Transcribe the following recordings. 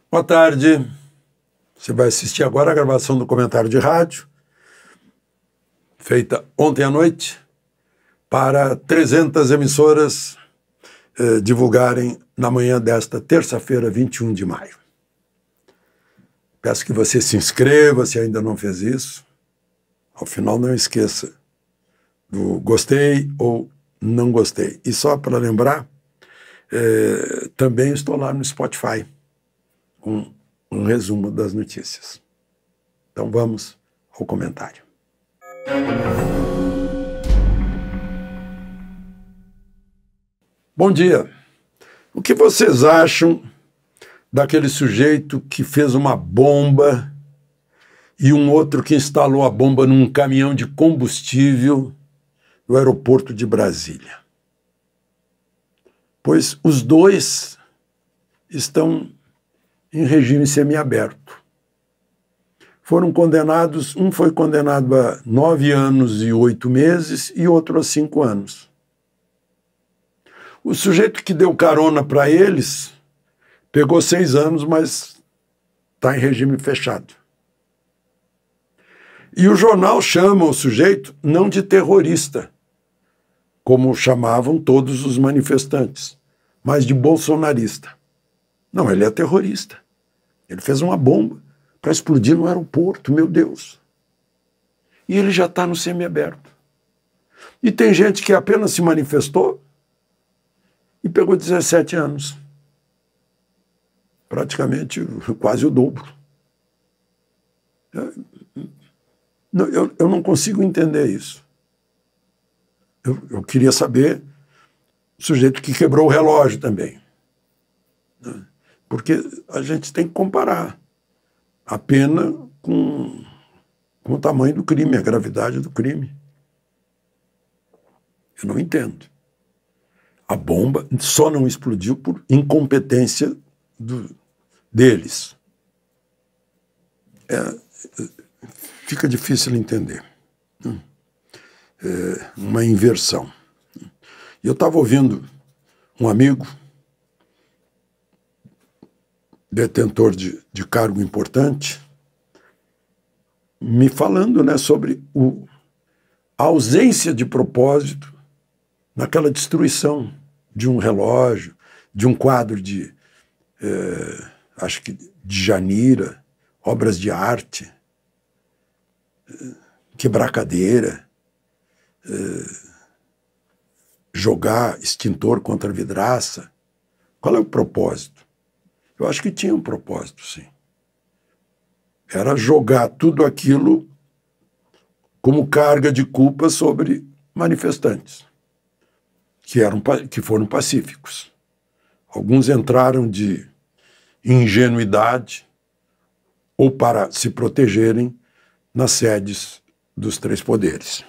Boa tarde. Você vai assistir agora a gravação do comentário de rádio, feita ontem à noite, para 300 emissoras divulgarem na manhã desta terça-feira, 21 de maio. Peço que você se inscreva, se ainda não fez isso. Ao final, não esqueça do gostei ou não gostei. E só para lembrar, também estou lá no Spotify, com um resumo das notícias. Então vamos ao comentário. Bom dia. O que vocês acham daquele sujeito que fez uma bomba e um outro que instalou a bomba num caminhão de combustível do aeroporto de Brasília? Pois os dois estão em regime semiaberto. Foram condenados, um foi condenado a 9 anos e 8 meses e outro a 5 anos. O sujeito que deu carona para eles pegou 6 anos, mas está em regime fechado. E o jornal chama o sujeito não de terrorista, como chamavam todos os manifestantes, mas de bolsonarista. Não, ele é terrorista. Ele fez uma bomba para explodir no aeroporto, meu Deus. E ele já está no semiaberto. E tem gente que apenas se manifestou e pegou 17 anos. Praticamente quase o dobro. Eu não consigo entender isso. Eu queria saber o sujeito que quebrou o relógio também. Porque a gente tem que comparar a pena com o tamanho do crime, a gravidade do crime. Eu não entendo. A bomba só não explodiu por incompetência deles. Fica difícil entender. Uma inversão. E eu estava ouvindo um amigo, detentor de cargo importante, me falando, né, sobre a ausência de propósito naquela destruição de um relógio, de um quadro acho que de Janira, obras de arte, quebrar cadeira, jogar extintor contra a vidraça. Qual é o propósito? Eu acho que tinha um propósito, sim. Era jogar tudo aquilo como carga de culpa sobre manifestantes, que foram pacíficos. Alguns entraram de ingenuidade ou para se protegerem nas sedes dos 3 poderes.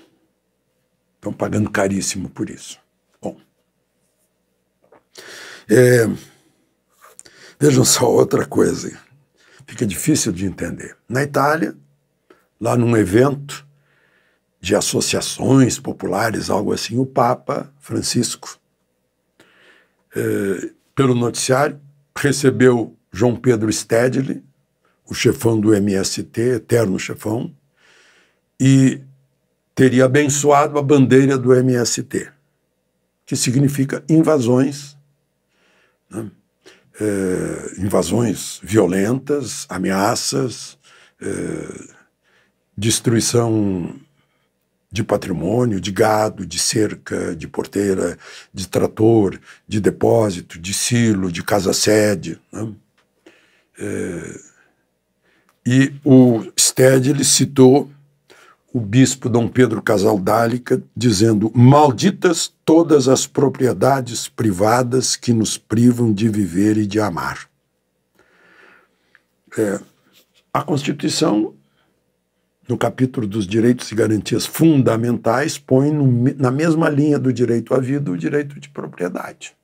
Estão pagando caríssimo por isso. Bom. Vejam só outra coisa. Fica difícil de entender. Na Itália, lá num evento de associações populares, algo assim, o Papa Francisco, pelo noticiário, recebeu João Pedro Stedley, o chefão do MST, eterno chefão, e teria abençoado a bandeira do MST, que significa invasões, né? Invasões violentas, ameaças, destruição de patrimônio, de gado, de cerca, de porteira, de trator, de depósito, de silo, de casa-sede, né? E o Stedley citou o bispo Dom Pedro Casaldálica dizendo: malditas todas as propriedades privadas que nos privam de viver e de amar. A Constituição, no capítulo dos direitos e garantias fundamentais, põe na mesma linha do direito à vida o direito de propriedade.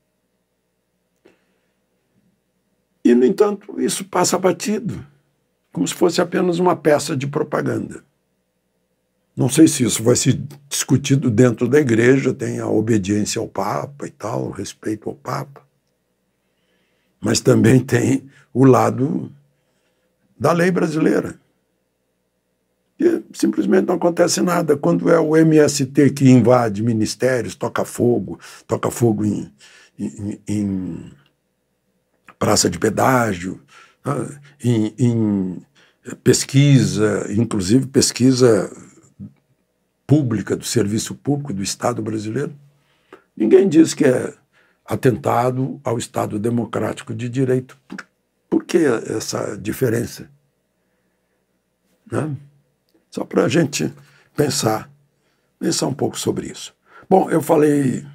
E, no entanto, isso passa batido, como se fosse apenas uma peça de propaganda. Não sei se isso vai ser discutido dentro da igreja, tem a obediência ao Papa e tal, o respeito ao Papa. mas também tem o lado da lei brasileira. E simplesmente não acontece nada. Quando é o MST que invade ministérios, toca fogo em praça de pedágio, em pesquisa, inclusive pesquisa pública, do serviço público do Estado brasileiro, ninguém diz que é atentado ao Estado democrático de direito. Por que essa diferença? Né? Só para a gente pensar um pouco sobre isso. Bom, eu falei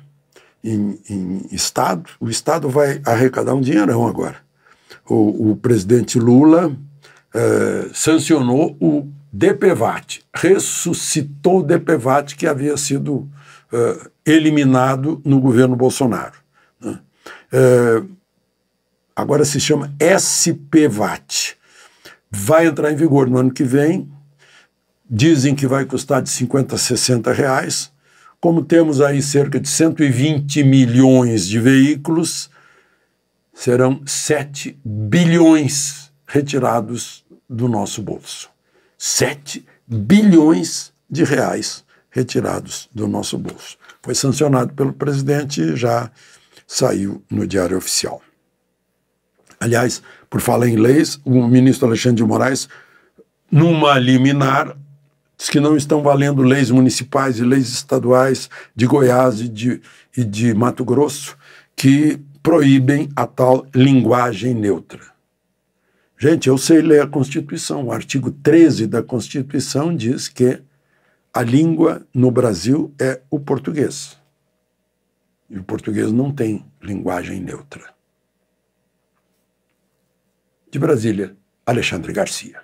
em Estado, o Estado vai arrecadar um dinheirão agora. O presidente Lula sancionou o DPVAT, ressuscitou o DPVAT que havia sido eliminado no governo Bolsonaro. Né? Agora se chama SPVAT. Vai entrar em vigor no ano que vem. Dizem que vai custar de 50 a 60 reais. Como temos aí cerca de 120 milhões de veículos, serão 7 bilhões retirados do nosso bolso. 7 bilhões de reais retirados do nosso bolso. Foi sancionado pelo presidente e já saiu no Diário Oficial. Aliás, por falar em leis, o ministro Alexandre de Moraes, numa liminar, diz que não estão valendo leis municipais e leis estaduais de Goiás e de Mato Grosso que proíbem a tal linguagem neutra. Gente, eu sei ler a Constituição. O artigo 13 da Constituição diz que a língua no Brasil é o português. E o português não tem linguagem neutra. De Brasília, Alexandre Garcia.